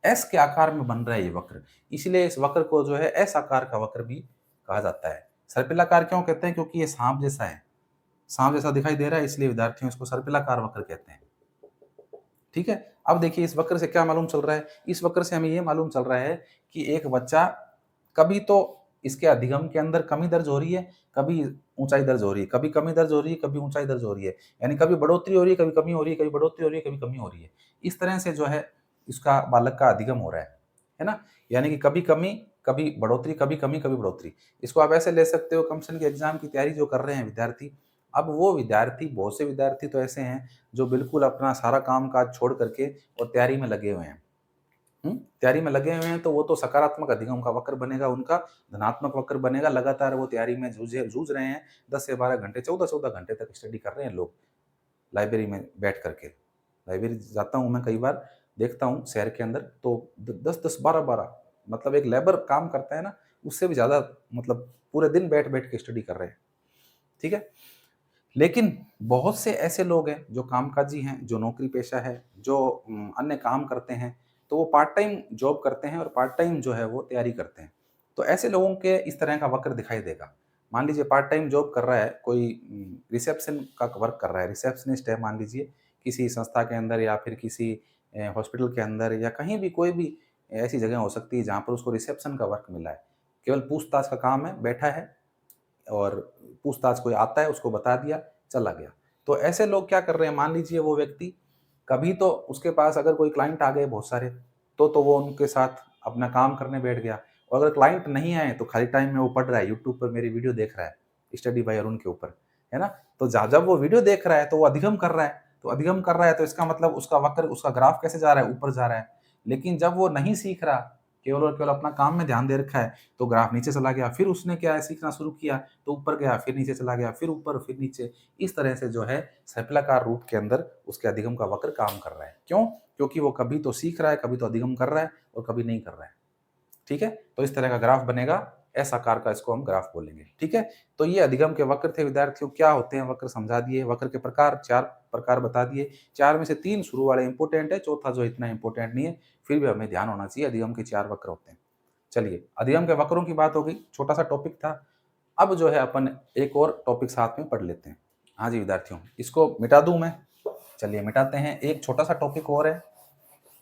एस के आकार में बन रहा है ये वक्र, इसलिए इस वक्र को जो है एस आकार का वक्र भी कहा जाता है। सर्पिलाकार क्यों कहते हैं? क्योंकि ये सांप जैसा है, सांप जैसा दिखाई दे रहा है, इसलिए विद्यार्थियों इसको सर्पिलाकार वक्र कहते हैं। ठीक है, अब देखिए इस वक्र से क्या मालूम चल रहा है? इस वक्र से हमें ये मालूम चल रहा है कि एक बच्चा, कभी तो इसके अधिगम के अंदर कमी दर्ज हो रही है, कभी ऊंचाई दर्ज हो रही है, कभी कमी दर्ज हो रही है, कभी ऊंचाई दर्ज हो रही है, यानी कभी बढ़ोतरी हो रही है, कभी कमी हो रही है, कभी बढ़ोतरी हो रही है, कभी कमी हो रही है। इस तरह से जो है इसका बालक का अधिगम हो रहा है ना? यानी कि कभी कमी, कभी बढ़ोतरी, कभी कमी, कभी बढ़ोतरी। इसको आप ऐसे ले सकते हो, कम्पटीशन के एग्जाम की तैयारी जो कर रहे हैं विद्यार्थी, अब वो विद्यार्थी, बहुत से विद्यार्थी तो ऐसे हैं जो बिल्कुल अपना सारा काम काज छोड़ करके और तैयारी में लगे हुए हैं। तैयारी में लगे हुए हैं, तो वो तो सकारात्मक अधिगम का वक्र बनेगा उनका, धनात्मक वक्र बनेगा। लगातार वो तैयारी में जूझ रहे हैं, 10 से 12 घंटे, 14-14 घंटे तक स्टडी कर रहे हैं लोग लाइब्रेरी में बैठ करके। लाइब्रेरी जाता हूँ मैं, कई बार देखता हूँ शहर के अंदर, तो 10-10, 12-12, मतलब एक लेबर काम करता है ना, उससे भी ज़्यादा, मतलब पूरे दिन बैठ बैठ के स्टडी कर रहे हैं। ठीक है, लेकिन बहुत से ऐसे लोग हैं जो कामकाजी हैं, जो नौकरी पेशा है, जो अन्य काम करते हैं, तो वो पार्ट टाइम जॉब करते हैं और पार्ट टाइम जो है वो तैयारी करते हैं। तो ऐसे लोगों के इस तरह का वक्र दिखाई देगा। मान लीजिए पार्ट टाइम जॉब कर रहा है कोई, रिसेप्शन का वर्क कर रहा है, रिसेप्शनिस्ट है मान लीजिए, किसी संस्था के अंदर या फिर किसी हॉस्पिटल के अंदर, या कहीं भी कोई भी ऐसी जगह हो सकती है जहाँ पर उसको रिसेप्शन का वर्क मिला है। केवल पूछताछ का काम है, बैठा है और पूछताछ कोई आता है उसको बता दिया, चला गया। तो ऐसे लोग क्या कर रहे हैं? मान लीजिए वो व्यक्ति कभी तो उसके पास अगर कोई क्लाइंट आ गए बहुत सारे, तो वो उनके साथ अपना काम करने बैठ गया, और अगर क्लाइंट नहीं आए तो खाली टाइम में वो पढ़ रहा है, यूट्यूब पर मेरी वीडियो देख रहा है स्टडी बाय अरुण के ऊपर, है ना। तो जब वो वीडियो देख रहा है तो वो अधिगम कर रहा है, तो अधिगम कर रहा है तो इसका मतलब उसका वक्र, उसका ग्राफ कैसे जा रहा है, ऊपर जा रहा है। लेकिन जब वो नहीं सीख रहा, केवल और केवल अपना काम में ध्यान दे रखा है, तो ग्राफ नीचे चला गया। फिर उसने क्या है, सीखना शुरू किया तो ऊपर गया, फिर नीचे चला गया, फिर ऊपर, फिर नीचे। इस तरह से जो है सर्पिलाकार रूप के अंदर उसके अधिगम का वक्र काम कर रहा है। क्यों? क्योंकि वो कभी तो सीख रहा है, कभी तो अधिगम कर रहा है, और कभी नहीं कर रहा है। ठीक है, तो इस तरह का ग्राफ बनेगा, एस आकार का, इसको हम ग्राफ बोलेंगे। ठीक है, तो ये अधिगम के वक्र थे विद्यार्थियों। क्या होते हैं वक्र समझा दिए, वक्र के प्रकार 4 प्रकार बता दिए। 4 में से 3 शुरू वाले इंपॉर्टेंट है, चौथा जो इतना इंपॉर्टेंट नहीं है, फिर भी हमें ध्यान होना चाहिए। अधिगम के 4 वक्र होते हैं। चलिए, अधिगम के वक्रों की बात हो गई, छोटा सा टॉपिक था। अब जो है अपन एक और टॉपिक साथ में पढ़ लेते हैं। हाँ जी विद्यार्थियों, इसको मिटा दूं मैं? चलिए मिटाते हैं। एक छोटा सा टॉपिक और है,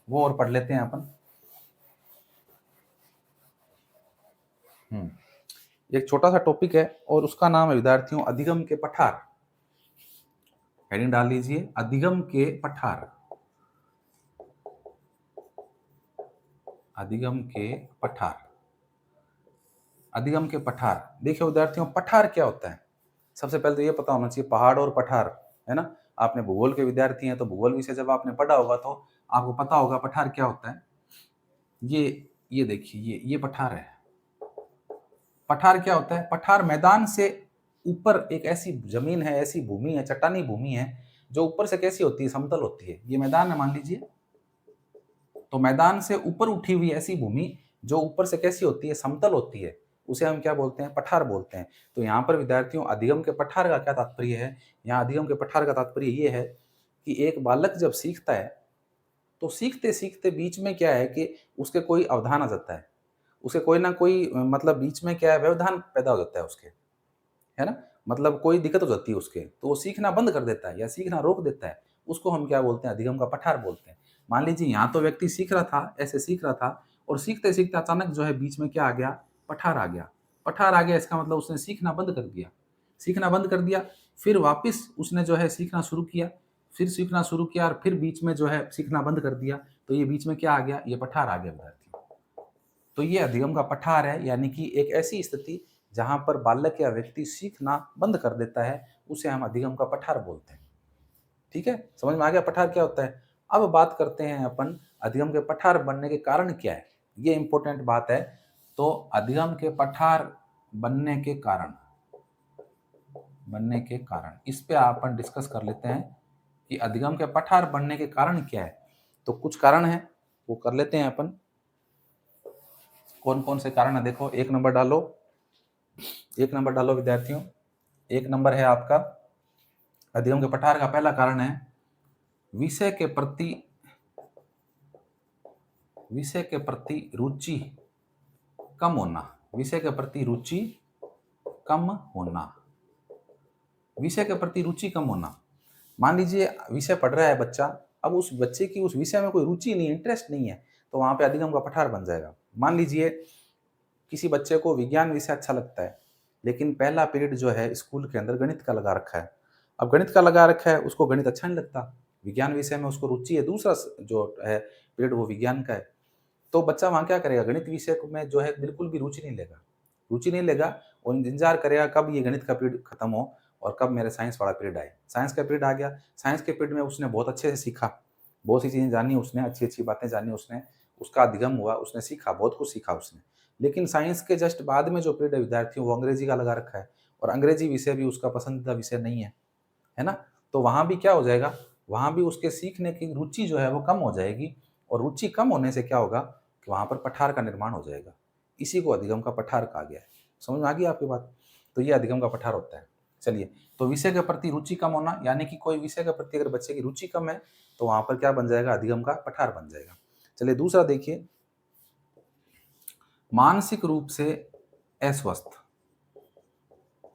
वो और पढ़ लेते हैं अपन। एक छोटा सा टॉपिक है और उसका नाम है विद्यार्थियों अधिगम के पठार। हेडिंग डाल लीजिए, अधिगम के पठार। अधिगम के पठार। अधिगम के पठार। देखिए विद्यार्थियों, पठार क्या होता है? सबसे पहले तो ये पता होना चाहिए, पहाड़ और पठार, है ना। आपने भूगोल के विद्यार्थी हैं तो भूगोल विषय जब आपने पढ़ा होगा तो आपको पता होगा पठार क्या होता है। ये देखिए, ये पठार है। पठार क्या होता है? पठार मैदान से ऊपर एक ऐसी जमीन है, ऐसी भूमि है, चट्टानी भूमि है, जो ऊपर से कैसी होती है, समतल होती है। ये मैदान है मान लीजिए, तो मैदान से ऊपर उठी हुई ऐसी भूमि जो ऊपर से कैसी होती है, समतल होती है, उसे हम क्या बोलते हैं? पठार बोलते हैं। तो यहाँ पर विद्यार्थियों अधिगम के पठार का क्या तात्पर्य है? यहाँ अधिगम के पठार का तात्पर्य ये है कि एक बालक जब सीखता है तो सीखते सीखते बीच में क्या है कि उसके कोई अवधान आ जाता है, उसे कोई ना कोई मतलब बीच में क्या है, व्यवधान पैदा हो जाता है उसके, है ना। मतलब कोई दिक्कत हो जाती है उसके, तो वो सीखना बंद कर देता है या सीखना रोक देता है। उसको हम क्या बोलते हैं? अधिगम का पठार बोलते हैं। मान लीजिए यहाँ तो व्यक्ति सीख रहा था, ऐसे सीख रहा था, और सीखते सीखते अचानक जो है बीच में क्या आ गया? पठार आ गया। पठार आ गया इसका मतलब उसने सीखना बंद कर दिया। सीखना बंद कर दिया, फिर वापस उसने जो है सीखना शुरू किया, फिर सीखना शुरू किया, और फिर बीच में जो है सीखना बंद कर दिया। तो ये बीच में क्या आ गया? ये पठार आ गया विद्यार्थी। तो ये अधिगम का पठार है, यानी कि एक ऐसी स्थिति जहां पर बालक या व्यक्ति सीखना बंद कर देता है, उसे हम अधिगम का पठार बोलते हैं। ठीक है, समझ में आ गया पठार क्या होता है? अब बात करते हैं अपन अधिगम के पठार बनने के कारण क्या है। ये इंपॉर्टेंट बात है। तो अधिगम के पठार बनने के कारण, इस पे अपन डिस्कस कर लेते हैं कि अधिगम के पठार बनने के कारण क्या है। तो कुछ कारण है, वो कर लेते हैं अपन। कौन कौन से कारण है? देखो, एक नंबर डालो विद्यार्थियों। एक नंबर है आपका, अधिगम के पठार का पहला कारण है विषय के प्रति रुचि कम होना। विषय के प्रति रुचि कम होना। विषय के प्रति रुचि कम होना। मान लीजिए विषय पढ़ रहा है बच्चा, अब उस बच्चे की उस विषय में कोई रुचि नहीं, इंटरेस्ट नहीं है, तो वहां पे अधिगम का पठार बन जाएगा। मान लीजिए किसी बच्चे को विज्ञान विषय अच्छा लगता है, लेकिन पहला पीरियड जो है स्कूल के अंदर गणित का लगा रखा है। अब गणित का लगा रखा है, उसको गणित अच्छा नहीं लगता, विज्ञान विषय में उसको रुचि है, दूसरा जो है पीरियड वो विज्ञान का है। तो बच्चा वहाँ क्या करेगा? गणित विषय में जो है बिल्कुल भी रुचि नहीं लेगा, और इंतजार करेगा कब ये गणित का पीरियड खत्म हो और कब मेरे साइंस वाला पीरियड आए। साइंस का पीरियड आ गया, साइंस के पीरियड में उसने बहुत अच्छे से सीखा, बहुत सी चीज़ें जानी उसने, अच्छी अच्छी बातें जानी उसने, उसका अधिगम हुआ, उसने सीखा, बहुत कुछ सीखा उसने। लेकिन साइंस के जस्ट बाद में जो पीरियड है विद्यार्थियों, वो अंग्रेजी का लगा रखा है, और अंग्रेजी विषय भी उसका पसंदीदा विषय नहीं है ना। तो वहाँ भी क्या हो जाएगा? वहाँ भी उसके सीखने की रुचि जो है वो कम हो जाएगी, और रुचि कम होने से क्या होगा कि वहाँ पर पठार का निर्माण हो जाएगा। इसी को अधिगम का पठार कहा गया है। समझ में आ गई आपकी बात? तो ये अधिगम का पठार होता है। चलिए, तो विषय के प्रति रुचि कम होना, यानी कि कोई विषय के प्रति अगर बच्चे की रुचि कम है तो वहाँ पर क्या बन जाएगा? अधिगम का पठार बन जाएगा। चलिए दूसरा देखिए, मानसिक रूप से अस्वस्थ।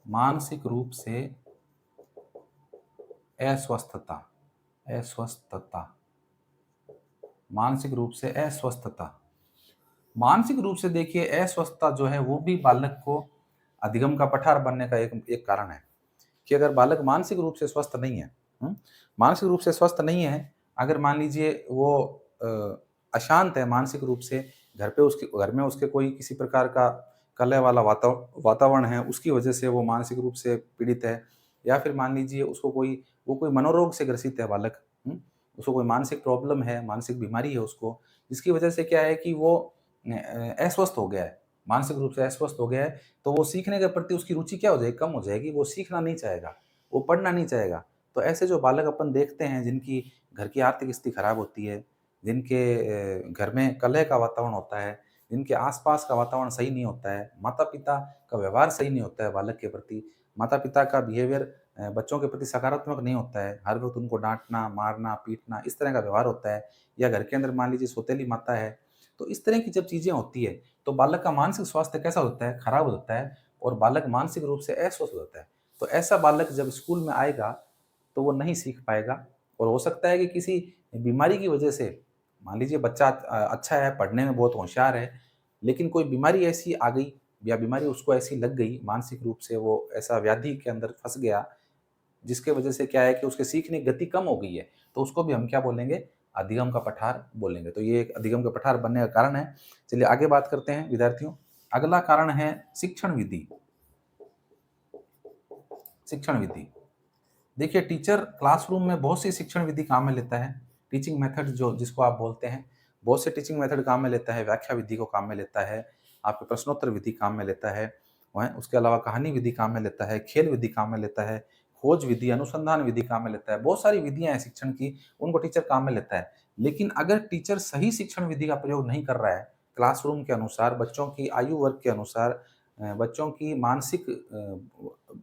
मानसिक रूप से अस्वस्थता। मानसिक रूप से अस्वस्थता। मानसिक रूप से देखिए अस्वस्थता जो है वो भी बालक को अधिगम का पठार बनने का एक कारण है। कि अगर बालक मानसिक रूप से स्वस्थ नहीं है, मानसिक रूप से स्वस्थ नहीं है, अगर मान लीजिए वो अशांत है मानसिक रूप से, घर में उसके कोई किसी प्रकार का कलह वाला वातावरण है, उसकी वजह से वो मानसिक रूप से पीड़ित है, या फिर मान लीजिए उसको कोई मनोरोग से ग्रसित है बालक, उसको कोई मानसिक प्रॉब्लम है, मानसिक बीमारी है उसको, जिसकी वजह से क्या है कि वो अस्वस्थ हो गया है, मानसिक रूप से अस्वस्थ हो गया है, तो वो सीखने के प्रति उसकी रुचि क्या हो जाएगी? कम हो जाएगी, वो सीखना नहीं चाहेगा, वो पढ़ना नहीं चाहेगा। तो ऐसे जो बालक अपन देखते हैं जिनकी घर की आर्थिक स्थिति खराब होती है, जिनके घर में कलह का वातावरण होता है, जिनके आस-पास का वातावरण सही नहीं होता है, माता-पिता का व्यवहार सही नहीं होता है बालक के प्रति, माता-पिता का बिहेवियर बच्चों के प्रति सकारात्मक नहीं होता है, हर वक़्त उनको डाँटना, मारना, पीटना इस तरह का व्यवहार होता है, या घर के अंदर मान लीजिए सौतेली माता है, तो इस तरह की जब चीज़ें होती है, तो बालक का मानसिक स्वास्थ्य कैसा होता है? खराब हो जाता है और बालक मानसिक रूप से अस्वस्थ हो जाता है। तो ऐसा बालक जब स्कूल में आएगा, तो वो नहीं सीख पाएगा और हो सकता है कि किसी बीमारी की वजह से, मान लीजिए बच्चा अच्छा है, पढ़ने में बहुत होशियार है, लेकिन कोई बीमारी ऐसी आ गई या बीमारी उसको ऐसी लग गई, मानसिक रूप से वो ऐसा व्याधि के अंदर फँस गया, जिसके वजह से क्या है कि उसके सीखने की गति कम हो गई है, तो उसको भी हम क्या बोलेंगे? अधिगम का पठार बोलेंगे। तो ये एक अधिगम का पठार बनने का कारण है। चलिए आगे बात करते हैं विद्यार्थियों। अगला कारण है शिक्षण विधि। शिक्षण विधि। देखिए टीचर क्लासरूम में बहुत सी शिक्षण विधि काम में लेता है। टीचिंग मेथड जो जिसको आप बोलते हैं, बहुत से टीचिंग मेथड काम में लेता है, व्याख्या विधि को काम में लेता है, आपके प्रश्नोत्तर विधि काम में लेता है, वहीं उसके अलावा कहानी विधि काम में लेता है, खेल विधि काम में लेता है, खोज विधि, अनुसंधान विधि काम में लेता है। बहुत सारी विधियाँ हैं शिक्षण की, उनको टीचर काम में लेता है। लेकिन अगर टीचर सही शिक्षण विधि का प्रयोग नहीं कर रहा है, क्लासरूम के अनुसार, बच्चों की आयु वर्ग के अनुसार, बच्चों की मानसिक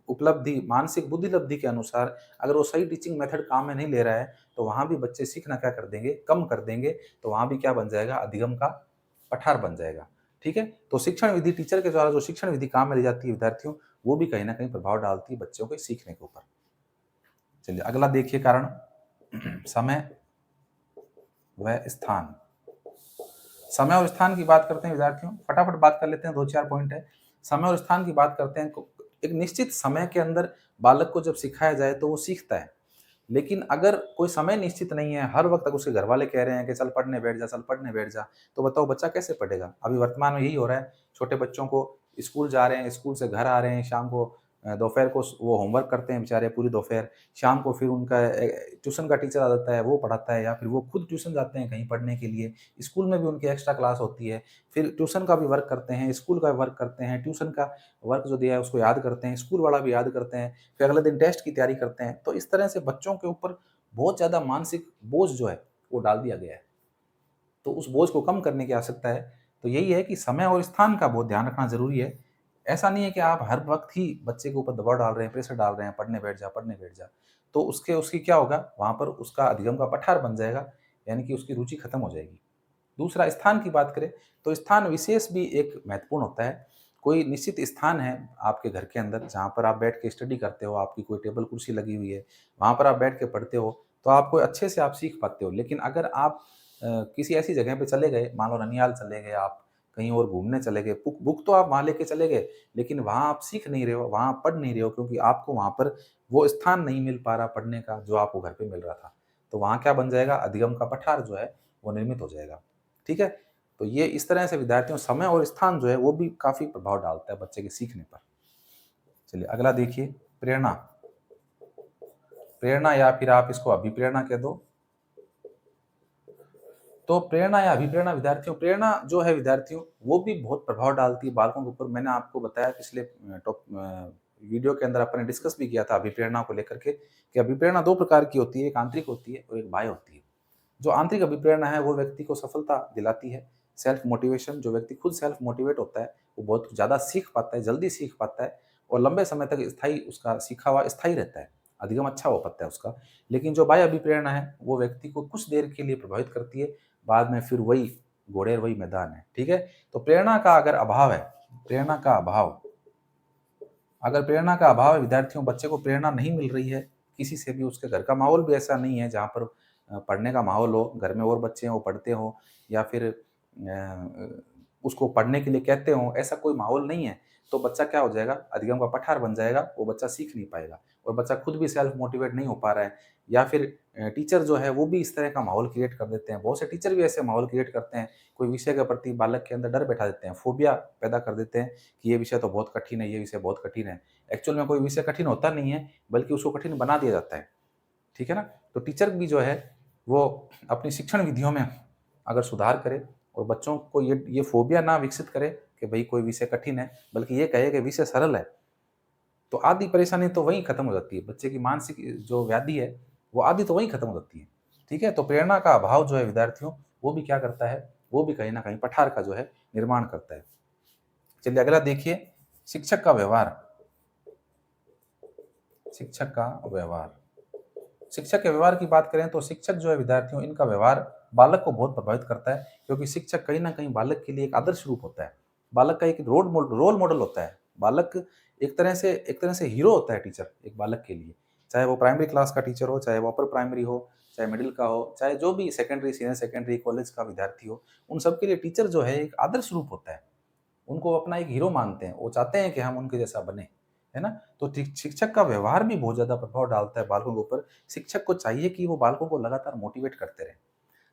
उपलब्धि, मानसिक बुद्धि-लब्धि के अनुसार अगर वो सही टीचिंग मेथड काम में नहीं ले रहा है, तो वहाँ भी बच्चे सीखना क्या कर देंगे? कम कर देंगे, तो वहाँ भी क्या बन जाएगा? अधिगम का पठार बन जाएगा। ठीक है? तो शिक्षण विधि टीचर के द्वारा जो शिक्षण विधि काम में ली जाती है विद्यार्थियों, वो भी कहीं न कहीं प्रभाव डालती है बच्चों के सीखने के ऊपर। चलिए अगला देखिए कारण समय व स्थान। समय और स्थान की बात करते हैं विद्यार्थियों, फटाफट बात कर लेते हैं, 2-4 पॉइंट है। समय और स्थान की बात करते हैं, को एक निश्चित समय के अंदर बालक को जब सिखाया जाए तो वो सीखता है। लेकिन अगर कोई समय निश्चित नहीं है, हर वक़्त उसके घरवाले कह रहे हैं कि चल पढ़ने बैठ जा, चल पढ़ने बैठ जा, तो बताओ बच्चा कैसे पढ़ेगा? अभी वर्तमान में यही हो रहा है, छोटे बच्चों को स्कूल जा रहे हैं, स्कूल से घर आ रहे हैं, शाम को दोपहर को वो होमवर्क करते हैं बेचारे पूरी दोपहर, शाम को फिर उनका ट्यूशन का टीचर आ जाता है, वो पढ़ाता है या फिर वो खुद ट्यूशन जाते हैं कहीं पढ़ने के लिए। स्कूल में भी उनकी एक्स्ट्रा क्लास होती है, फिर ट्यूशन का भी वर्क करते हैं, स्कूल का वर्क करते हैं, ट्यूशन का वर्क जो दिया है उसको याद करते हैं, स्कूल वाला भी याद करते हैं, फिर अगले दिन टेस्ट की तैयारी करते हैं। तो इस तरह से बच्चों के ऊपर बहुत ज़्यादा मानसिक बोझ जो है, वो डाल दिया गया है। तो उस बोझ को कम करने की आवश्यकता है। तो यही है कि समय और स्थान का बहुत ध्यान रखना ज़रूरी है। ऐसा नहीं है कि आप हर वक़्त ही बच्चे के ऊपर दबाव डाल रहे हैं, प्रेशर डाल रहे हैं, पढ़ने बैठ जा, पढ़ने बैठ जा। तो उसकी क्या होगा, वहाँ पर उसका अधिगम का पठार बन जाएगा, यानी कि उसकी रुचि खत्म हो जाएगी। दूसरा स्थान की बात करें, तो स्थान विशेष भी एक महत्वपूर्ण होता है। कोई निश्चित स्थान है आपके घर के अंदर जहाँ पर आप बैठ के स्टडी करते हो, आपकी कोई टेबल कुर्सी लगी हुई है, वहाँ पर आप बैठ के पढ़ते हो, तो आपको अच्छे से आप सीख पाते हो। लेकिन अगर आप किसी ऐसी जगह पे चले गए, मान लो ननिहाल चले गए आप, कहीं और घूमने चले गए, बुक तो आप वहाँ लेके चले गए, लेकिन वहाँ आप सीख नहीं रहे हो, वहाँ आप पढ़ नहीं रहे हो क्योंकि आपको वहाँ पर वो स्थान नहीं मिल पा रहा पढ़ने का जो आपको घर पे मिल रहा था। तो वहाँ क्या बन जाएगा, अधिगम का पठार जो है वो निर्मित हो जाएगा। ठीक है? तो ये इस तरह से विद्यार्थियों समय और स्थान जो है वो भी काफ़ी प्रभाव डालता है बच्चे के सीखने पर। चलिए अगला देखिए प्रेरणा। प्रेरणा या फिर आप इसको अभिप्रेरणा कह दो। तो प्रेरणा या अभिप्रेरणा विद्यार्थियों, प्रेरणा जो है विद्यार्थियों वो भी बहुत प्रभाव डालती है बालकों के ऊपर। मैंने आपको बताया पिछले वीडियो के अंदर अपने डिस्कस भी किया था अभिप्रेरणा को लेकर के कि अभिप्रेरणा 2 प्रकार की होती है, एक आंतरिक होती है और एक बाह्य होती है। जो आंतरिक अभिप्रेरणा है वो व्यक्ति को सफलता दिलाती है, सेल्फ मोटिवेशन, जो व्यक्ति खुद सेल्फ मोटिवेट होता है, वो बहुत ज़्यादा सीख पाता है, जल्दी सीख पाता है और लंबे समय तक स्थायी उसका सीखा हुआ स्थायी रहता है, अधिगम अच्छा हो पाता है उसका। लेकिन जो बाह्य अभिप्रेरणा है, वो व्यक्ति को कुछ देर के लिए प्रभावित करती है, बाद में फिर वही घोड़े और वही मैदान है, ठीक है? तो प्रेरणा का अगर अभाव है, प्रेरणा का अभाव अगर प्रेरणा का अभाव है विद्यार्थियों, बच्चे को प्रेरणा नहीं मिल रही है किसी से भी, उसके घर का माहौल भी ऐसा नहीं है जहाँ पर पढ़ने का माहौल हो, घर में और बच्चे हों वो पढ़ते हों या फिर उसको पढ़ने के लिए कहते हों, ऐसा कोई माहौल नहीं है। तो बच्चा क्या हो जाएगा, अधिगम का पठार बन जाएगा, वो बच्चा सीख नहीं पाएगा और बच्चा खुद भी सेल्फ मोटिवेट नहीं हो पा रहा है। या फिर टीचर जो है वो भी इस तरह का माहौल क्रिएट कर देते हैं, बहुत से टीचर भी ऐसे माहौल क्रिएट करते हैं, कोई विषय के प्रति बालक के अंदर डर बैठा देते हैं, फोबिया पैदा कर देते हैं कि ये विषय तो बहुत कठिन है, ये विषय बहुत कठिन है। एक्चुअल में कोई विषय कठिन होता नहीं है, बल्कि उसको कठिन बना दिया जाता है, ठीक है ना? तो टीचर भी जो है वो अपनी शिक्षण विधियों में अगर सुधार करे और बच्चों को ये फोबिया ना विकसित करे कि भाई कोई विषय कठिन है, बल्कि ये कहे कि विषय सरल है, तो आधी परेशानी तो वहीं खत्म हो जाती है। बच्चे की मानसिक जो व्याधि है, वो आधी तो वहीं खत्म हो जाती है, ठीक है? तो प्रेरणा का अभाव जो है विद्यार्थियों, वो भी क्या करता है, वो भी कहीं न कहीं पठार का जो है निर्माण करता है। चलिए अगला देखिए, शिक्षक का व्यवहार। शिक्षक का व्यवहार। शिक्षक के व्यवहार की बात करें तो शिक्षक जो है विद्यार्थियों, इनका व्यवहार बालक को बहुत प्रभावित करता है, क्योंकि शिक्षक कहीं न कहीं बालक के लिए एक आदर्श रूप होता है। बालक का एक रोल मॉडल होता है। बालक एक तरह से हीरो होता है टीचर एक बालक के लिए। चाहे वो प्राइमरी क्लास का टीचर हो, चाहे वो अपर प्राइमरी हो, चाहे मिडिल का हो, चाहे जो भी सेकेंडरी, सीनियर सेकेंडरी, कॉलेज का विद्यार्थी हो, उन सब के लिए टीचर जो है एक आदर्श रूप होता है। उनको अपना एक हीरो मानते हैं, वो चाहते हैं कि हम उनके जैसा बने, है ना? तो शिक्षक का व्यवहार भी बहुत ज़्यादा प्रभाव डालता है बालकों के ऊपर। शिक्षक को चाहिए कि वो बालकों को लगातार मोटिवेट करते रहें।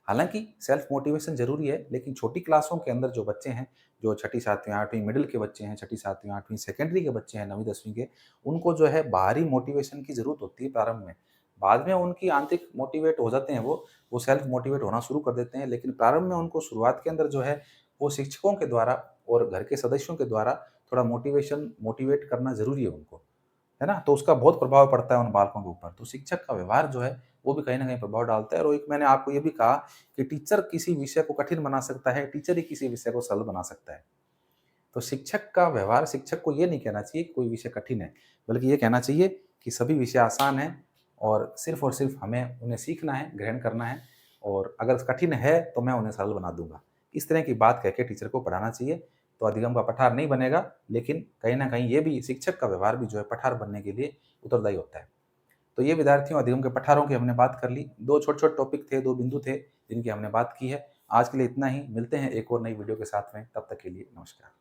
हालाँकि सेल्फ मोटिवेशन ज़रूरी है, लेकिन छोटी क्लासों के अंदर जो बच्चे हैं, जो छठी, 7वीं, 8वीं मिडिल के बच्चे हैं, छठी, 7वीं, 8वीं सेकेंडरी के बच्चे हैं, 9वीं, 10वीं के, उनको जो है बाहरी मोटिवेशन की ज़रूरत होती है प्रारंभ में। बाद में उनकी आंतरिक मोटिवेट हो जाते हैं वो सेल्फ मोटिवेट होना शुरू कर देते हैं, लेकिन प्रारंभ में उनको शुरुआत के अंदर जो है, वो शिक्षकों के द्वारा और घर के सदस्यों के द्वारा थोड़ा मोटिवेट करना ज़रूरी है उनको, है ना? तो उसका बहुत प्रभाव पड़ता है उन बालकों के ऊपर। तो शिक्षक का व्यवहार जो है, वो भी कहीं न कहीं प्रभाव डालता है और एक मैंने आपको ये भी कहा कि टीचर किसी विषय को कठिन बना सकता है, टीचर ही किसी विषय को सरल बना सकता है। तो शिक्षक का व्यवहार, शिक्षक को ये नहीं कहना चाहिए कि कोई विषय कठिन है, बल्कि ये कहना चाहिए कि सभी विषय आसान हैं और सिर्फ़ हमें उन्हें सीखना है, ग्रहण करना है और अगर कठिन है, तो मैं उन्हें सरल बना दूँगा। इस तरह की बात कह के टीचर को पढ़ाना चाहिए, तो अधिगम का पठार नहीं बनेगा, लेकिन कहीं न कहीं ये भी शिक्षक का व्यवहार भी जो है पठार बनने के लिए उत्तरदायी होता है। तो ये विद्यार्थियों अधिगम के पठारों की हमने बात कर ली। 2 छोटे-छोटे टॉपिक थे, 2 बिंदु थे, जिनकी हमने बात की है। आज के लिए इतना ही, मिलते हैं एक और नई वीडियो के साथ में, तब तक के लिए नमस्कार।